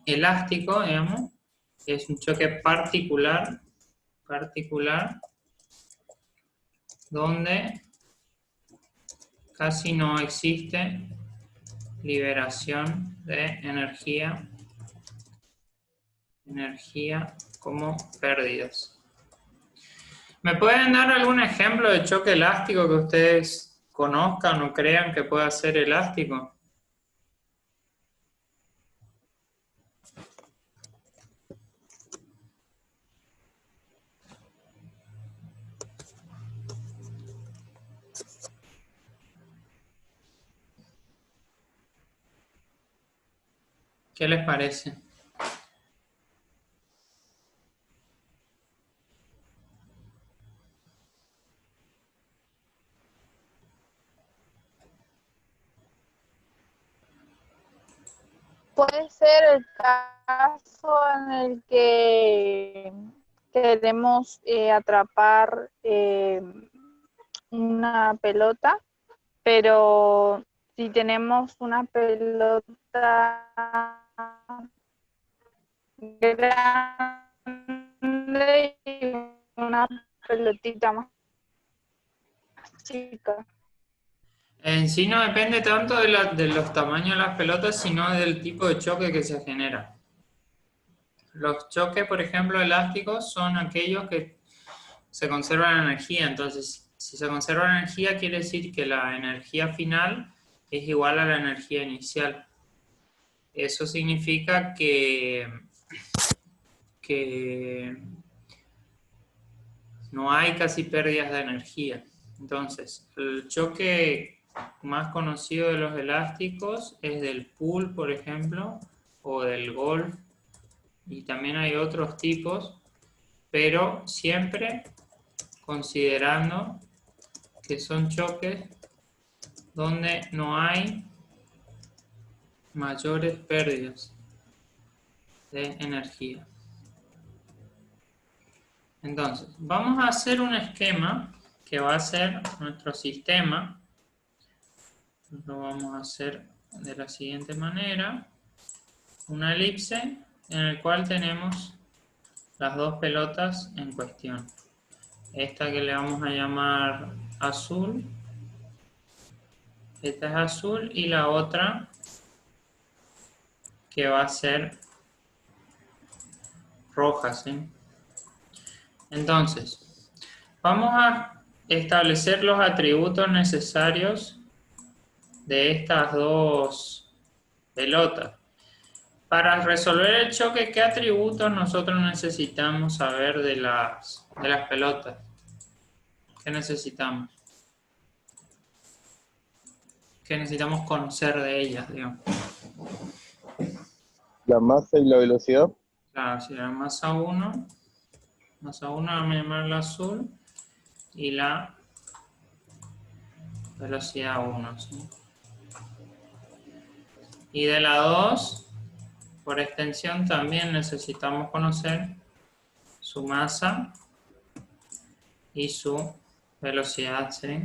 elástico, digamos, es un choque particular, donde casi no existe liberación de energía como pérdidas. ¿Me pueden dar algún ejemplo de choque elástico que ustedes conozcan o crean que pueda ser elástico? ¿Qué les parece? Puede ser el caso en el que queremos atrapar una pelota, pero si tenemos una pelota grande y una pelotita más chica. En sí no depende tanto de los tamaños de las pelotas, sino del tipo de choque que se genera. Los choques, por ejemplo, elásticos son aquellos que se conserva la energía. Entonces, si se conserva la energía, quiere decir que la energía final es igual a la energía inicial. Eso significa que no hay casi pérdidas de energía. Entonces, el choque más conocido de los elásticos es del pool, por ejemplo, o del golf, y también hay otros tipos, pero siempre considerando que son choques donde no hay mayores pérdidas de energía. Entonces, vamos a hacer un esquema que va a ser nuestro sistema. Lo vamos a hacer de la siguiente manera. Una elipse en el cual tenemos las dos pelotas en cuestión. Esta que le vamos a llamar azul. Esta es azul y la otra que va a ser roja, ¿sí? Entonces, vamos a establecer los atributos necesarios de estas dos pelotas. Para resolver el choque, ¿qué atributos nosotros necesitamos saber de las pelotas? ¿Qué necesitamos? ¿Qué necesitamos conocer de ellas, digamos? La masa y la velocidad. Claro, si la masa 1 vamos a llamarla azul y la velocidad 1, ¿sí? Y de la 2, por extensión, también necesitamos conocer su masa y su velocidad, ¿sí?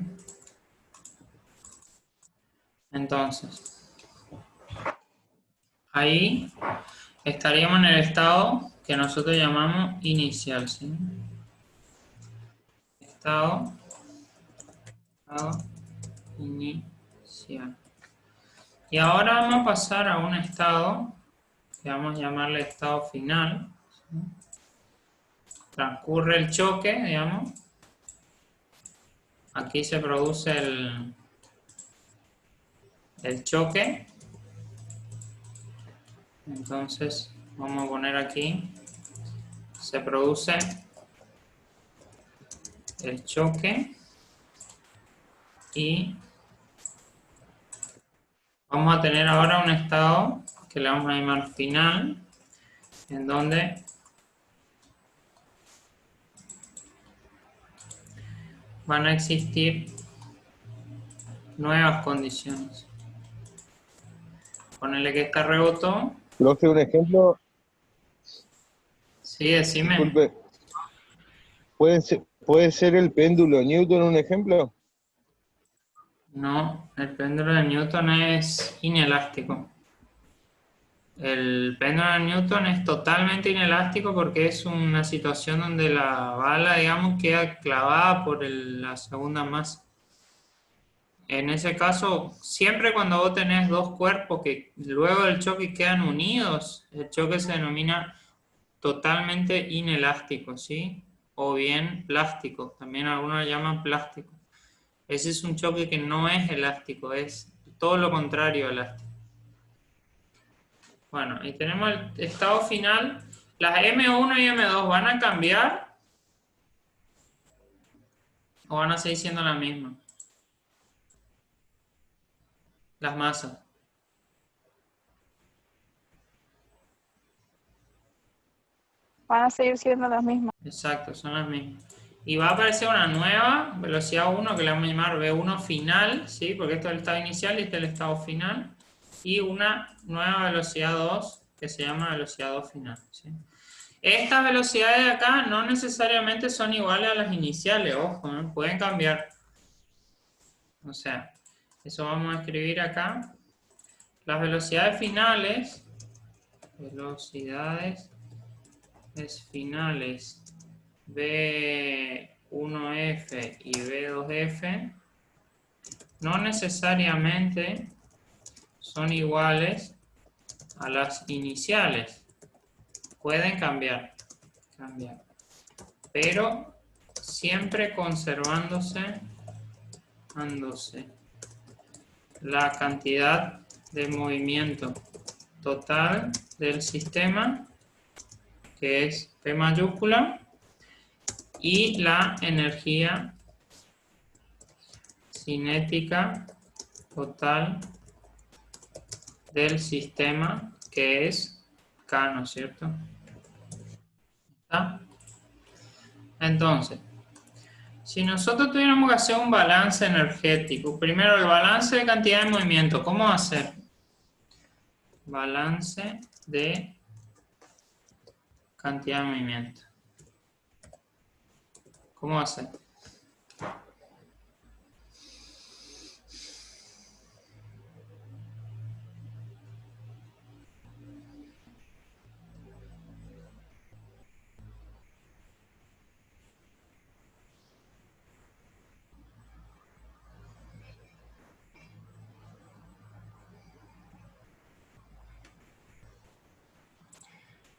Entonces, ahí estaríamos en el estado que nosotros llamamos inicial, ¿sí? Estado inicial. Y ahora vamos a pasar a un estado que vamos a llamarle estado final, ¿sí? Transcurre el choque, digamos. Aquí se produce el choque. Entonces, vamos a poner aquí, se produce el choque y vamos a tener ahora un estado que le vamos a llamar final, en donde van a existir nuevas condiciones. Ponele que esta rebotó. Profe, un ejemplo. Sí, decime. Disculpe. ¿Puede ser el péndulo Newton un ejemplo? No, el péndulo de Newton es inelástico. El péndulo de Newton es totalmente inelástico porque es una situación donde la bala, digamos, queda clavada por la segunda masa. En ese caso, siempre cuando vos tenés dos cuerpos que luego del choque quedan unidos, el choque se denomina totalmente inelástico, ¿sí? O bien plástico, también algunos le llaman plástico. Ese es un choque que no es elástico, es todo lo contrario a elástico. Bueno, y tenemos el estado final. Las M1 y M2 ¿van a cambiar? ¿O van a seguir siendo las mismas? Las masas. Van a seguir siendo las mismas. Exacto, son las mismas. Y va a aparecer una nueva velocidad 1 que la vamos a llamar V1 final, ¿sí? Porque esto es el estado inicial y este es el estado final. Y una nueva velocidad 2 que se llama velocidad 2 final, ¿sí? Estas velocidades de acá no necesariamente son iguales a las iniciales, ojo, ¿eh? Pueden cambiar. O sea, eso vamos a escribir acá. Las velocidades finales B1F y B2F no necesariamente son iguales a las iniciales. Pueden cambiar, pero siempre conservándose la cantidad de movimiento total del sistema, que es P mayúscula, y la energía cinética total del sistema, que es K, ¿no es cierto? ¿Está? Entonces, si nosotros tuviéramos que hacer un balance energético, primero el balance de cantidad de movimiento, ¿cómo hacer? Balance de cantidad de movimiento. ¿Cómo hacer?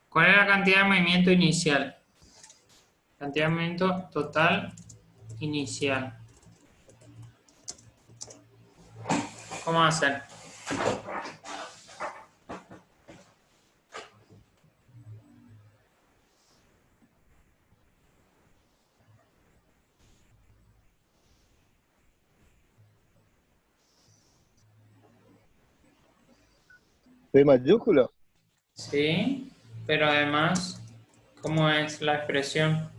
¿Cuál es la cantidad de movimiento inicial? Cantidad de movimiento total inicial. ¿Cómo hacer? ¿P mayúscula? Sí, pero además, ¿cómo es la expresión?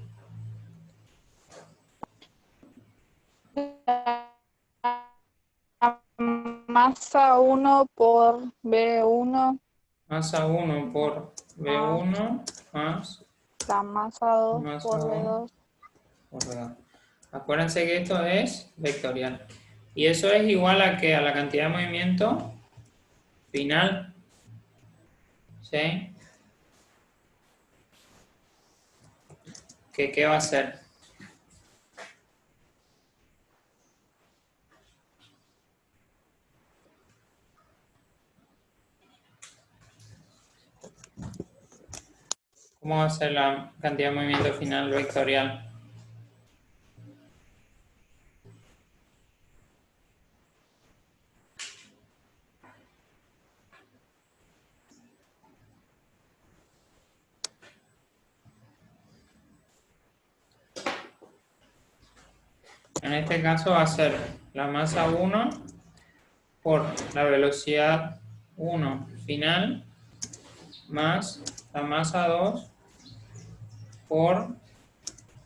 Masa 1 por B1 Masa 1 por V1 más la masa 2 masa por 1 B2. por V2. Acuérdense que esto es vectorial. Y eso es igual a que a la cantidad de movimiento final. ¿Sí? ¿Qué va a hacer? ¿Cómo va a ser la cantidad de movimiento final vectorial? En este caso va a ser la masa 1 por la velocidad 1 final más la masa 2 por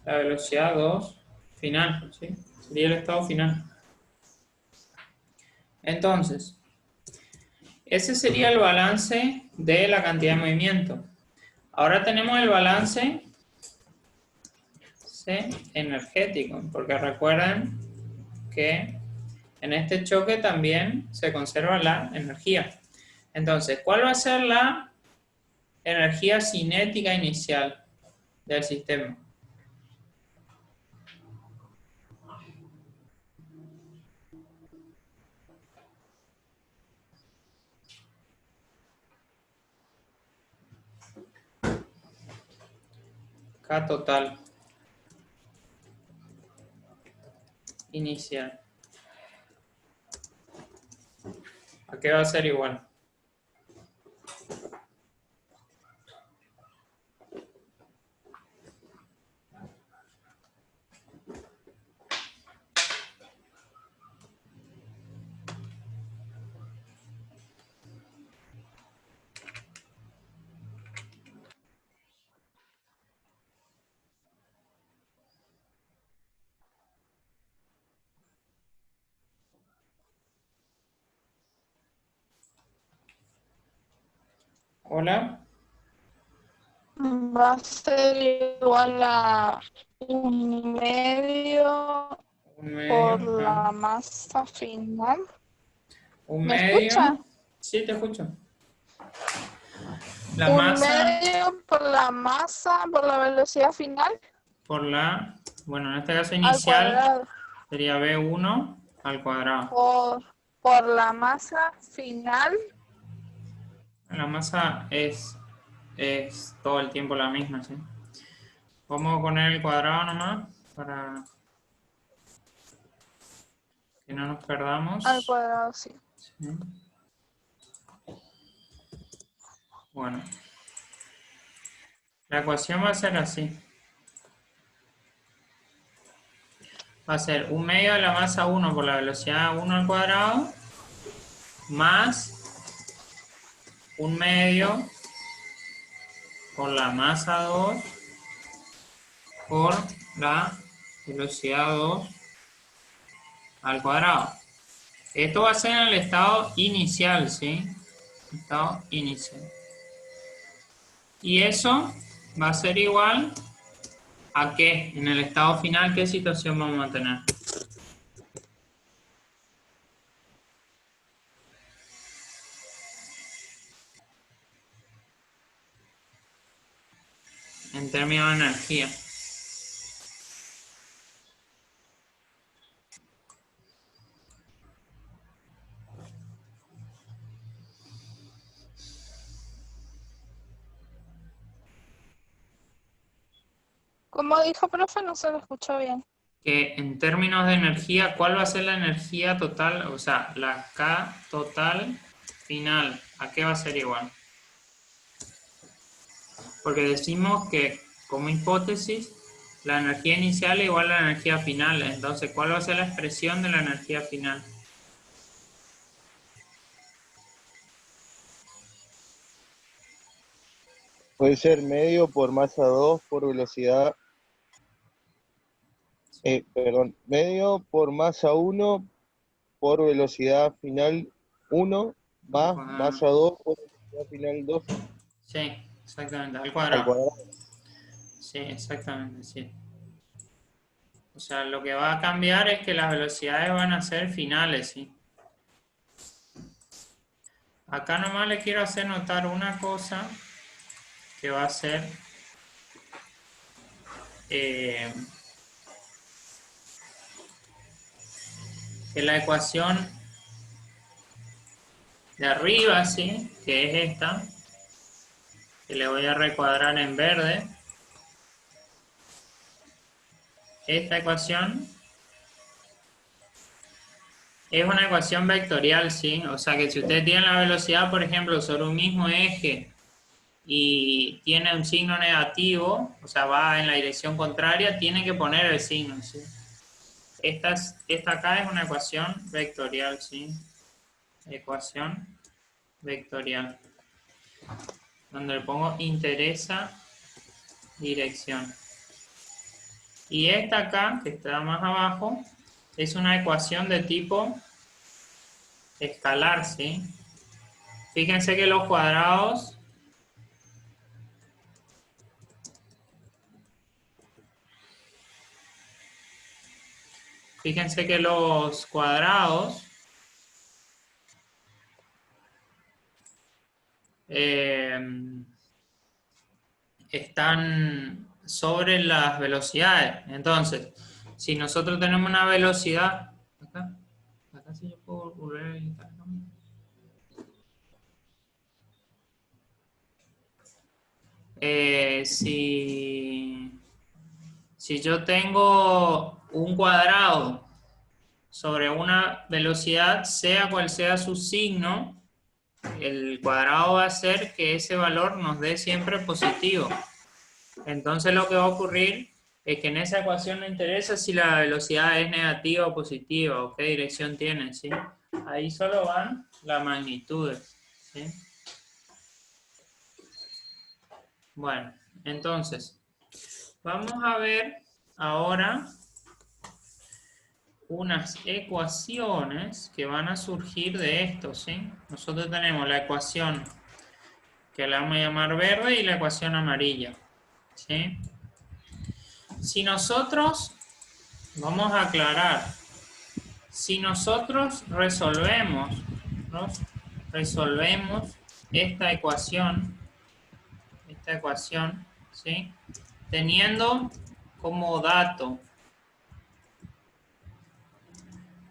la velocidad 2 final, ¿sí? Sería el estado final. Entonces, ese sería el balance de la cantidad de movimiento. Ahora tenemos el balance energético, porque recuerden que en este choque también se conserva la energía. Entonces, ¿cuál va a ser la energía cinética inicial del sistema? K total inicial. ¿A qué va a ser igual? Hola. Va a ser igual a 1/2 Un medio. por la masa final. Un ¿Me medio. escucha? Sí, te escucho. La Un masa medio por la masa, por la velocidad final por la, bueno, en este caso al inicial cuadrado. sería B1 al cuadrado. Por la masa final. La masa es todo el tiempo la misma, ¿sí? Vamos a poner el cuadrado nomás para que no nos Al perdamos. cuadrado, sí. ¿Sí? Bueno, la ecuación va a ser así. Va a ser 1/2 de la masa 1 por la velocidad 1 al cuadrado más 1/2 por la masa 2 por la velocidad 2 al cuadrado. Esto va a ser en el estado inicial, ¿sí? Estado inicial. Y eso va a ser igual a qué, en el estado final, ¿qué situación vamos a tener? En términos de energía. Como dijo, profe, no se lo escuchó bien. Que en términos de energía, ¿cuál va a ser la energía total? O sea, la K total final, ¿a qué va a ser igual? Porque decimos que, como hipótesis, la energía inicial es igual a la energía final. Entonces, ¿cuál va a ser la expresión de la energía final? Puede ser medio por masa 2 por velocidad, perdón, medio por masa 1 por velocidad final 1 más Cuadrado. masa 2 por velocidad final 2 Sí, exactamente, al al cuadrado. cuadrado. Sí, exactamente, sí. O sea, lo que va a cambiar es que las velocidades van a ser finales, ¿sí? Acá nomás le quiero hacer notar una cosa que va a ser que la ecuación de arriba, ¿sí? Que es esta, que le voy a recuadrar en verde. Esta ecuación es una ecuación vectorial, ¿sí? O sea que si usted tiene la velocidad, por ejemplo, sobre un mismo eje y tiene un signo negativo, o sea, va en la dirección contraria, tiene que poner el signo, ¿sí? Esta acá es una ecuación vectorial, ¿sí? Ecuación vectorial. Donde le pongo interesa dirección. Y esta acá, que está más abajo, es una ecuación de tipo escalar, ¿sí? Fíjense que los cuadrados están sobre las velocidades. Entonces, si nosotros tenemos una velocidad, acá sí yo puedo volver a editar, ¿no? Si yo tengo un cuadrado sobre una velocidad, sea cual sea su signo, el cuadrado va a hacer que ese valor nos dé siempre positivo. Entonces lo que va a ocurrir es que en esa ecuación no interesa si la velocidad es negativa o positiva, o qué dirección tiene, ¿sí? Ahí solo van las magnitudes, ¿sí? Bueno, entonces, vamos a ver ahora unas ecuaciones que van a surgir de esto, ¿sí? Nosotros tenemos la ecuación que la vamos a llamar verde y la ecuación amarilla, ¿sí? Si nosotros, vamos a aclarar, si nosotros resolvemos esta ecuación, ¿sí? Teniendo como dato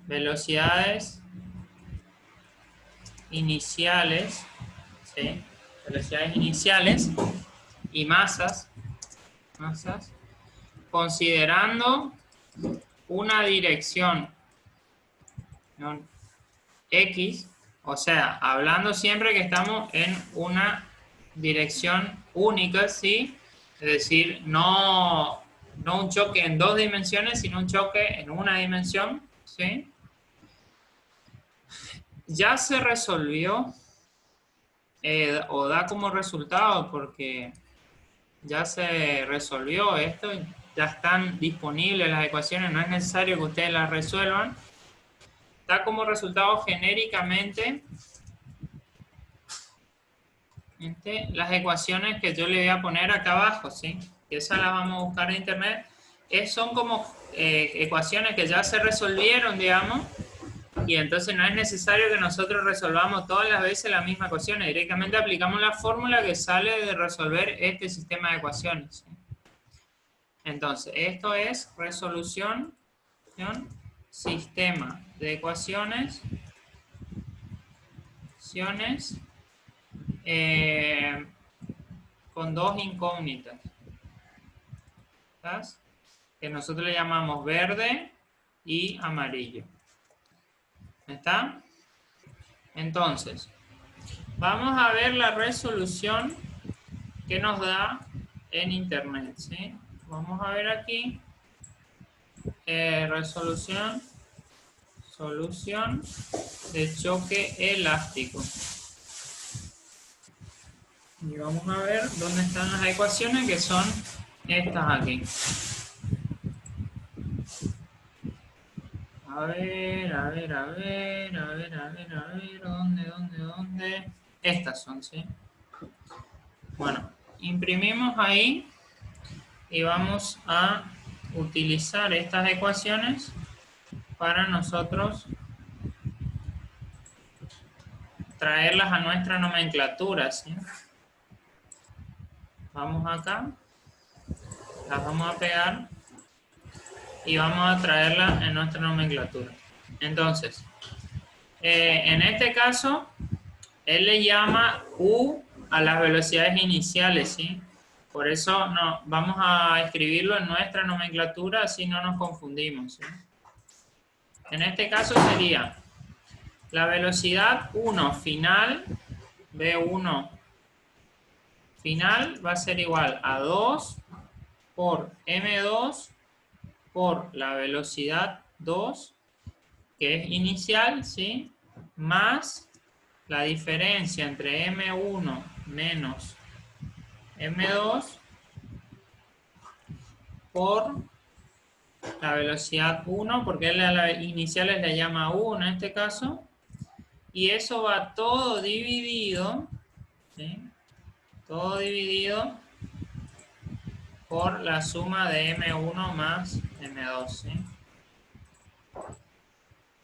velocidades iniciales, ¿sí? Velocidades iniciales y masas, considerando una dirección, ¿no?, X, o sea, hablando siempre que estamos en una dirección única, ¿sí? Es decir, no un choque en dos dimensiones, sino un choque en una dimensión, ¿sí? Ya se resolvió, o da como resultado, porque ya se resolvió esto, ya están disponibles las ecuaciones, no es necesario que ustedes las resuelvan. Da como resultado genéricamente las ecuaciones que yo le voy a poner acá abajo, ¿sí? Que esas las vamos a buscar en internet. Son como ecuaciones que ya se resolvieron, digamos, y entonces no es necesario que nosotros resolvamos todas las veces las mismas ecuaciones. Directamente aplicamos la fórmula que sale de resolver este sistema de ecuaciones, ¿sí? Entonces, esto es resolución, sistema de ecuaciones, con dos incógnitas, ¿sabes?, que nosotros le llamamos verde y amarillo. ¿Está? Entonces, vamos a ver la resolución que nos da en internet, ¿sí? Vamos a ver aquí, solución de choque elástico. Y vamos a ver dónde están las ecuaciones, que son estas aquí. A ver, ¿dónde? Estas son, ¿sí? Bueno, imprimimos ahí y vamos a utilizar estas ecuaciones para nosotros traerlas a nuestra nomenclatura, ¿sí? Vamos acá, las vamos a pegar y vamos a traerlas en nuestra nomenclatura. Entonces, en este caso, él le llama U a las velocidades iniciales, ¿sí? Por eso no, vamos a escribirlo en nuestra nomenclatura, así no nos confundimos, ¿sí? En este caso sería la velocidad 1 final, V1 final, va a ser igual a 2 por M2 por la velocidad 2, que es inicial, ¿sí?, más la diferencia entre M1 menos M2 por la velocidad 1, porque él a las iniciales le llama 1 en este caso, y eso va todo dividido, ¿sí?, todo dividido por la suma de M1 más M2, ¿sí?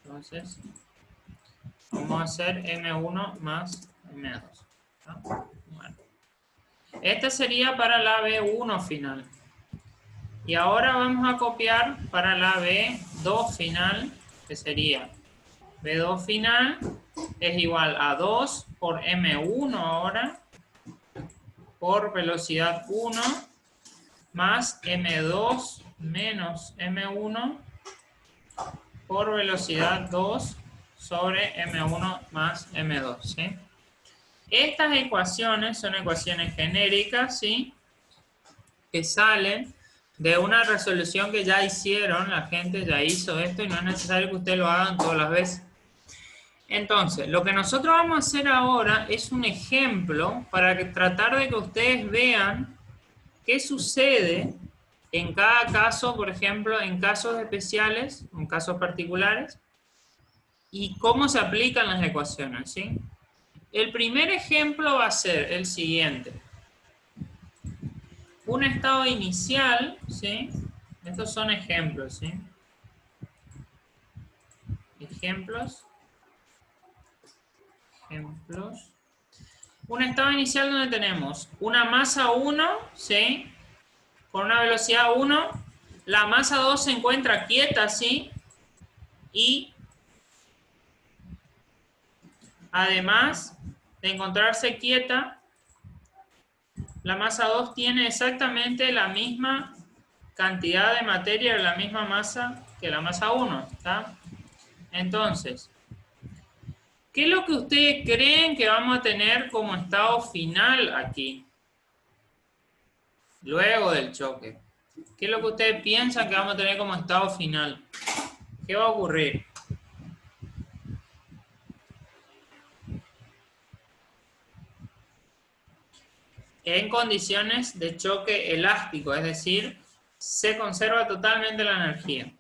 Entonces, vamos a hacer M1 más M2. ¿no? Bueno. Esta sería para la B1 final. Y ahora vamos a copiar para la B2 final, que sería B2 final es igual a 2 por M1 ahora, por velocidad 1, más M2 menos M1 por velocidad 2 sobre M1 más M2, ¿sí? Estas ecuaciones son ecuaciones genéricas, ¿sí? Que salen de una resolución que ya hicieron, la gente ya hizo esto y no es necesario que ustedes lo hagan todas las veces. Entonces, lo que nosotros vamos a hacer ahora es un ejemplo para tratar de que ustedes vean qué sucede en cada caso, por ejemplo, en casos especiales, en casos particulares, y cómo se aplican las ecuaciones, ¿sí? El primer ejemplo va a ser el siguiente. Un estado inicial, ¿sí? Estos son ejemplos, ¿sí? Ejemplos. Un estado inicial donde tenemos una masa 1, ¿sí? Con una velocidad 1. La masa 2 se encuentra quieta, ¿sí? Y además de encontrarse quieta, la masa 2 tiene exactamente la misma cantidad de materia, la misma masa que la masa 1, ¿está? Entonces, ¿qué es lo que ustedes creen que vamos a tener como estado final aquí? Luego del choque. ¿Qué es lo que ustedes piensan que vamos a tener como estado final? ¿Qué va a ocurrir? En condiciones de choque elástico, es decir, se conserva totalmente la energía.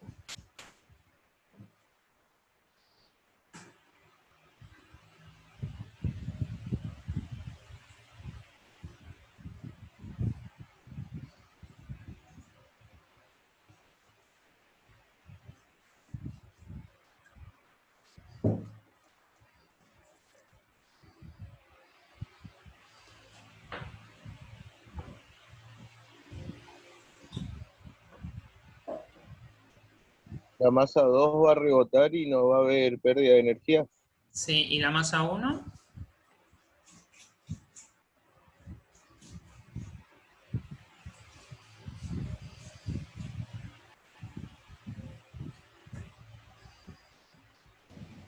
La masa 2 va a rebotar y no va a haber pérdida de energía. Sí, ¿y la masa 1?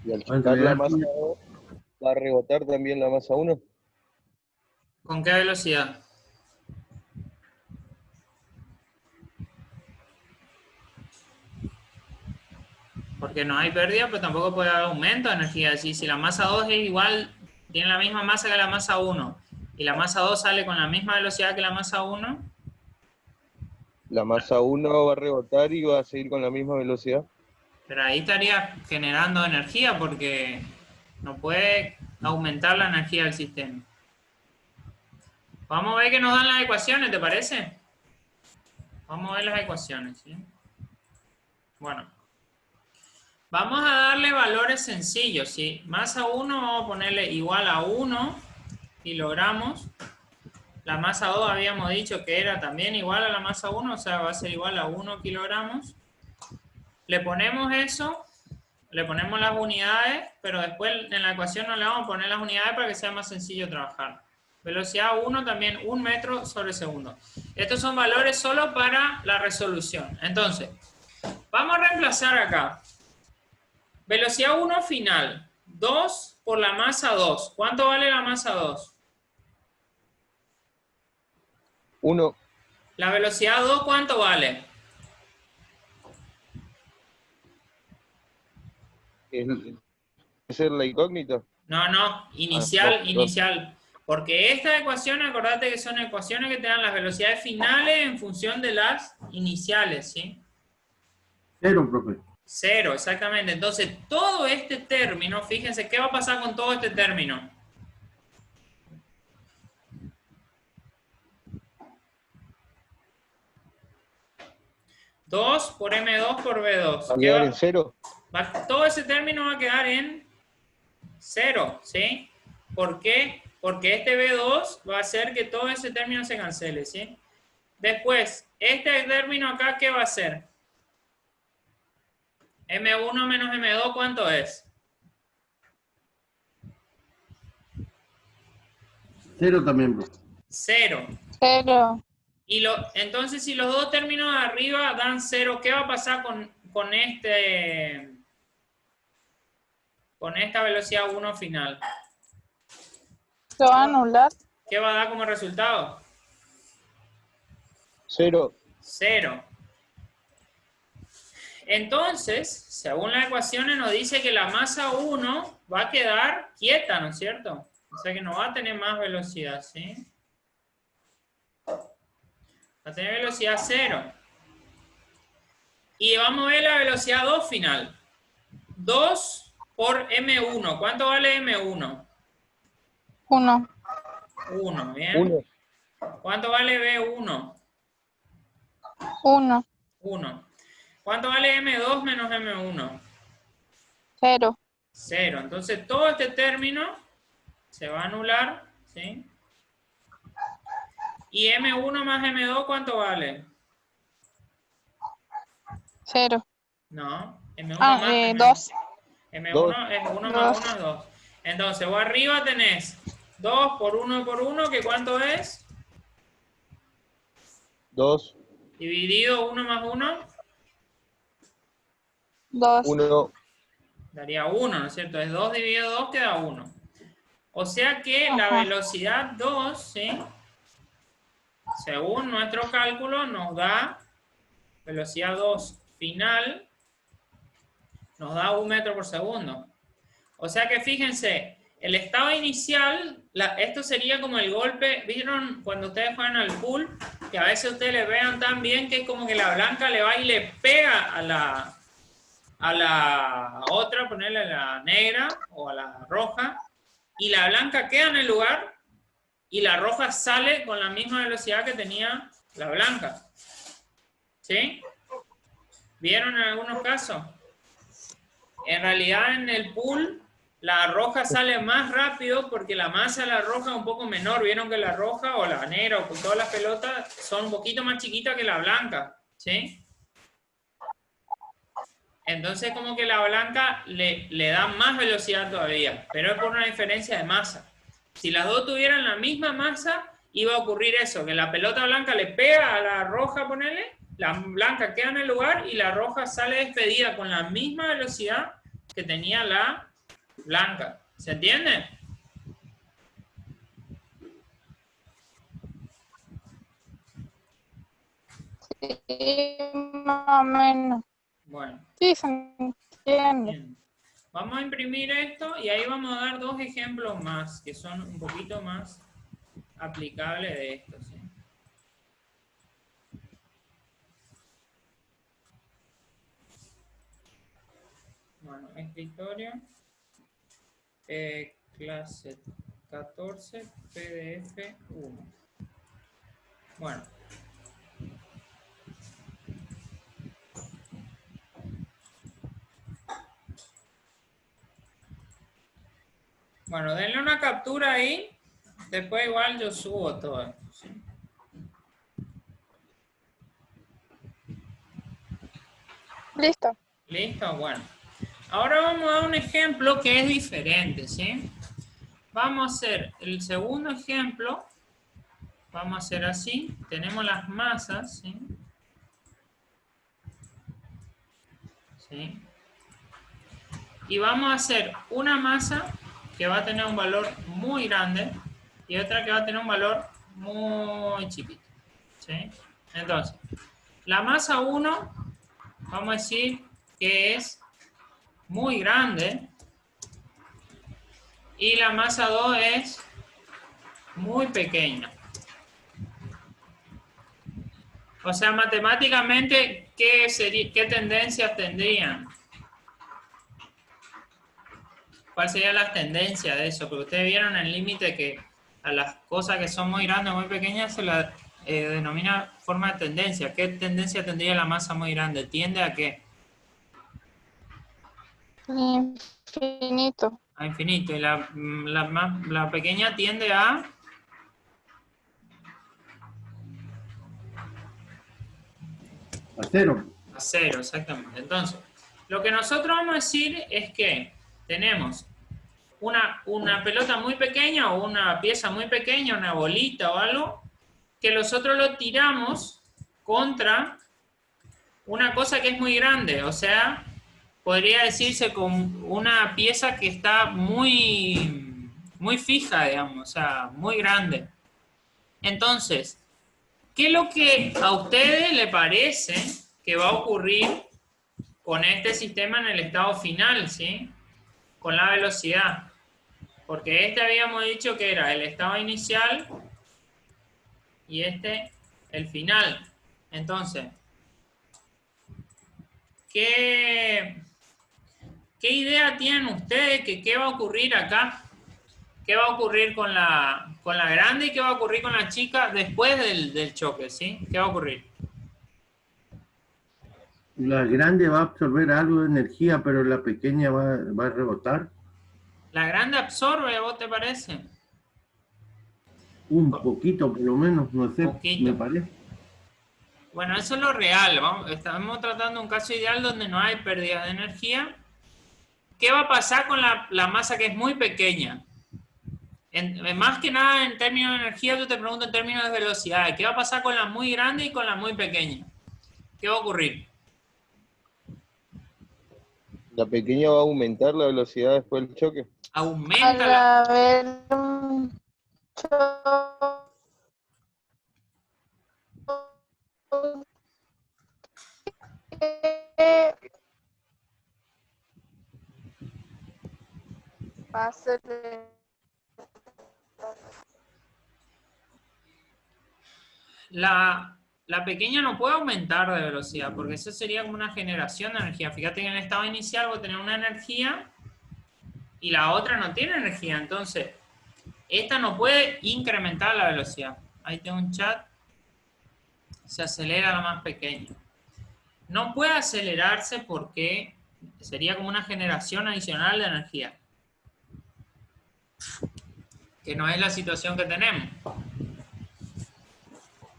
Y al chocar la masa 2, va a rebotar también la masa 1. ¿Con qué velocidad? Porque no hay pérdida, pero tampoco puede haber aumento de energía. Es decir, si la masa 2 es igual, tiene la misma masa que la masa 1, y la masa 2 sale con la misma velocidad que la masa 1, La masa 1 va a rebotar y va a seguir con la misma velocidad. pero ahí estaría generando energía porque no puede aumentar la energía del sistema. Vamos a ver qué nos dan las ecuaciones, ¿te parece? Vamos a ver las ecuaciones, ¿sí? Bueno. Vamos a darle valores sencillos, ¿sí? Masa 1 vamos a ponerle igual a 1 kilogramos. La masa 2 habíamos dicho que era también igual a la masa 1, o sea, va a ser igual a 1 kilogramos. Le ponemos eso, le ponemos las unidades, pero después en la ecuación no le vamos a poner las unidades para que sea más sencillo trabajar. Velocidad 1 también 1 metro sobre segundo. Estos son valores solo para la resolución. Entonces, vamos a reemplazar acá. Velocidad 1 final, 2 por la masa 2. ¿Cuánto vale la masa 2? 1. La velocidad 2, ¿cuánto vale? ¿Esa es la incógnita? No, inicial, No. inicial. Porque esta ecuación, acordate que son ecuaciones que te dan las velocidades finales en función de las iniciales, ¿sí? 0, profe. 0, exactamente. Entonces, todo este término, fíjense, ¿qué va a pasar con todo este término? ¿2 por M2 por B2? ¿Va a quedar en 0? Todo ese término va a quedar en 0, ¿sí? ¿Por qué? porque este B2 va a hacer que todo ese término se cancele, ¿sí? Después, este término acá, ¿qué va a hacer? M1 menos M2, ¿cuánto es? 0 también, profe. 0. 0. Y entonces, si los dos términos de arriba dan 0, ¿qué va a pasar con esta velocidad 1 final? Se va a anular. ¿Qué va a dar como resultado? 0. 0. Entonces, según las ecuaciones, nos dice que la masa 1 va a quedar quieta, ¿no es cierto? O sea que no va a tener más velocidad, ¿sí? Va a tener velocidad 0. Y vamos a ver la velocidad 2 final. 2 por M1. ¿Cuánto vale M1? 1. 1, ¿bien? 1. ¿Cuánto vale B1? 1. 1. ¿Cuánto vale M2 menos M1? 0. 0. Entonces todo este término se va a anular, ¿sí? Y M1 más M2, ¿cuánto vale? 0. No, M1 Ah, más M2. 2. M1 es 1 más 1 es 2. Entonces, vos arriba tenés 2 por 1 por 1, que ¿cuánto es? 2. Dividido 1 más 1, 2. 1. daría 1, ¿no es cierto? Es 2 dividido 2, queda 1. O sea que la Ajá. velocidad 2, ¿sí? Según nuestro cálculo, nos da velocidad 2 final, nos da 1 metro por segundo. O sea que fíjense, el estado inicial, esto sería como el golpe, ¿vieron cuando ustedes juegan al pool? Que a veces ustedes le vean tan bien que es como que la blanca le va y le pega a la otra, ponerle a la negra o a la roja, y la blanca queda en el lugar y la roja sale con la misma velocidad que tenía la blanca. ¿Sí? ¿Vieron en algunos casos? En realidad en el pool la roja sale más rápido porque la masa de la roja es un poco menor. Vieron que la roja o la negra o con todas las pelotas son un poquito más chiquitas que la blanca. ¿Sí? Entonces como que la blanca le da más velocidad todavía, pero es por una diferencia de masa. Si las dos tuvieran la misma masa, iba a ocurrir eso, que la pelota blanca le pega a la roja, ponele, la blanca queda en el lugar y la roja sale despedida con la misma velocidad que tenía la blanca. ¿Se entiende? Sí, más o menos. Bueno. Sí, se entiende. Bien. Vamos a imprimir esto y ahí vamos a dar dos ejemplos más que son un poquito más aplicables de esto, ¿sí? Bueno, escritorio, clase 14, PDF 1. Bueno. Bueno, denle una captura ahí. Después igual yo subo todo esto, ¿sí? Listo. ¿Listo? Bueno. Ahora vamos a dar un ejemplo que es diferente, ¿sí? Vamos a hacer el segundo ejemplo. Vamos a hacer así. Tenemos las masas, ¿sí? ¿Sí? Y vamos a hacer una masa que va a tener un valor muy grande y otra que va a tener un valor muy chiquito, ¿sí? Entonces, la masa 1, vamos a decir que es muy grande y la masa 2 es muy pequeña. O sea, matemáticamente, ¿qué tendencias tendrían? ¿Cuáles serían las tendencias de eso? Porque ustedes vieron el límite que a las cosas que son muy grandes o muy pequeñas se la denomina forma de tendencia. ¿Qué tendencia tendría la masa muy grande? ¿Tiende a qué? Infinito. A infinito. Y la pequeña tiende a cero. a cero, exactamente. Entonces, lo que nosotros vamos a decir es que tenemos una pelota muy pequeña o una pieza muy pequeña, una bolita o algo, que nosotros lo tiramos contra una cosa que es muy grande. O sea, podría decirse con una pieza que está muy, muy fija, digamos, o sea, muy grande. Entonces, ¿qué es lo que a ustedes le parece que va a ocurrir con este sistema en el estado final, ¿sí? Con la velocidad. Porque este habíamos dicho que era el estado inicial y este el final. Entonces, ¿qué idea tienen ustedes que qué va a ocurrir acá? ¿Qué va a ocurrir con la grande y qué va a ocurrir con la chica después del choque, ¿sí? ¿Qué va a ocurrir? La grande va a absorber algo de energía, pero la pequeña va a rebotar. ¿La grande absorbe, vos te parece? Un poquito, por lo menos, no sé, Poquito. me parece. Bueno, eso es lo real. Estamos tratando un caso ideal donde no hay pérdida de energía. ¿Qué va a pasar con la masa que es muy pequeña? Más que nada en términos de energía, yo te pregunto en términos de velocidad. ¿Qué va a pasar con la muy grande y con la muy pequeña? ¿Qué va a ocurrir? La pequeña va a aumentar la velocidad después del choque. Aumenta la... Al haber un choque, va a ser La pequeña no puede aumentar de velocidad, porque eso sería como una generación de energía. Fíjate que en el estado inicial vos tenés una energía y la otra no tiene energía. Entonces, esta no puede incrementar la velocidad. Ahí tengo un chat. Se acelera la más pequeña. No puede acelerarse porque sería como una generación adicional de energía. Que no es la situación que tenemos.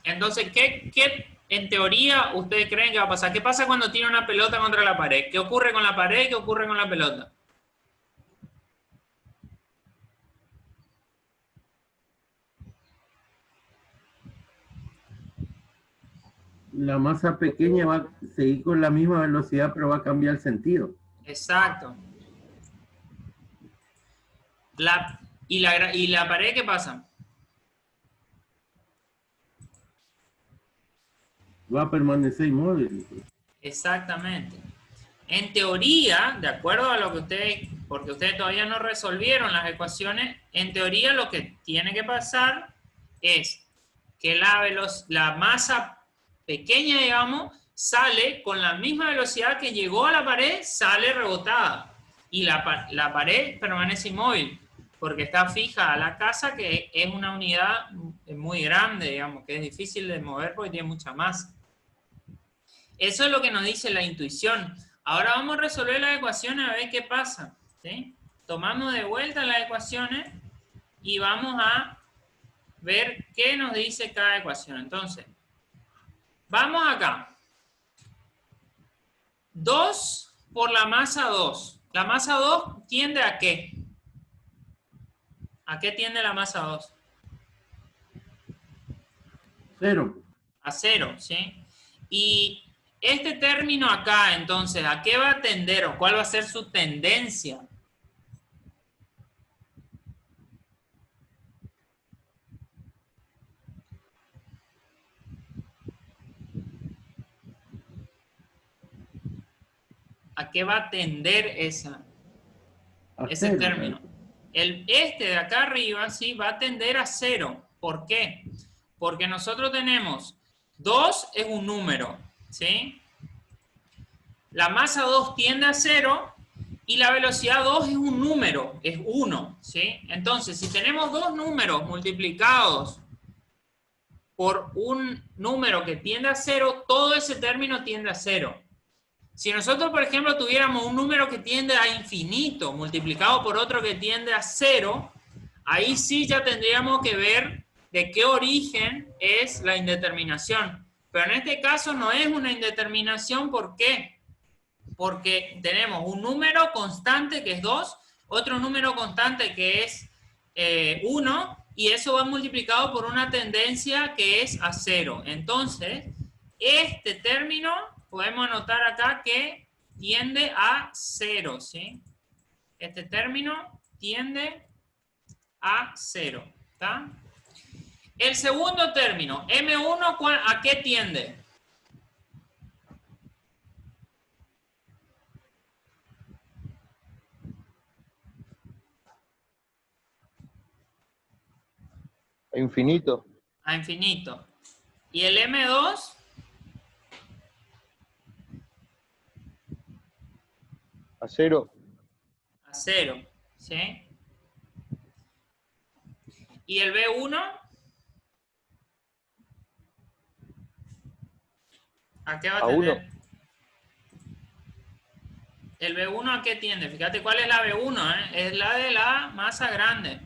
Entonces, ¿qué en teoría ustedes creen que va a pasar? ¿Qué pasa cuando tira una pelota contra la pared? ¿Qué ocurre con la pared? ¿Qué ocurre con la pelota? La masa pequeña va a seguir con la misma velocidad, pero va a cambiar el sentido. Exacto. ¿Y la pared qué pasa? Va a permanecer inmóvil. Exactamente. En teoría, de acuerdo a lo que ustedes, porque ustedes todavía no resolvieron las ecuaciones, en teoría lo que tiene que pasar es que la masa pequeña, digamos, sale con la misma velocidad que llegó a la pared, sale rebotada. Y la pared permanece inmóvil, porque está fija a la casa, que es una unidad muy grande, digamos, que es difícil de mover porque tiene mucha masa. Eso es lo que nos dice la intuición. Ahora vamos a resolver las ecuaciones a ver qué pasa, ¿sí? Tomamos de vuelta las ecuaciones y vamos a ver qué nos dice cada ecuación. Entonces, vamos acá. 2 por la masa 2. ¿La masa 2 tiende a qué? ¿A qué tiende la masa 2? Cero. A 0, ¿sí? Y este término acá, entonces, ¿a qué va a tender o cuál va a ser su tendencia? ¿A qué va a tender ese Cero. término? Este de acá arriba, ¿sí? Va a tender a 0. ¿Por qué? Porque nosotros tenemos 2 es un número, ¿sí? La masa 2 tiende a 0 y la velocidad 2 es un número, es 1, ¿sí? Entonces, si tenemos dos números multiplicados por un número que tiende a 0, todo ese término tiende a 0. Si nosotros, por ejemplo, tuviéramos un número que tiende a infinito multiplicado por otro que tiende a 0, ahí sí ya tendríamos que ver de qué origen es la indeterminación. Pero en este caso no es una indeterminación, ¿por qué? Porque tenemos un número constante que es 2, otro número constante que es 1, y eso va multiplicado por una tendencia que es a 0. Entonces, este término podemos anotar acá que tiende a 0, ¿sí? Este término tiende a 0, ¿está? El segundo término, M1, ¿a qué tiende? A infinito. A infinito. ¿Y el M2? A 0. A 0, ¿sí? ¿Y el B1? ¿A qué va a A tender? 1. ¿El B1 a qué tiende? Fíjate cuál es la B1, ¿eh? Es la de la masa grande.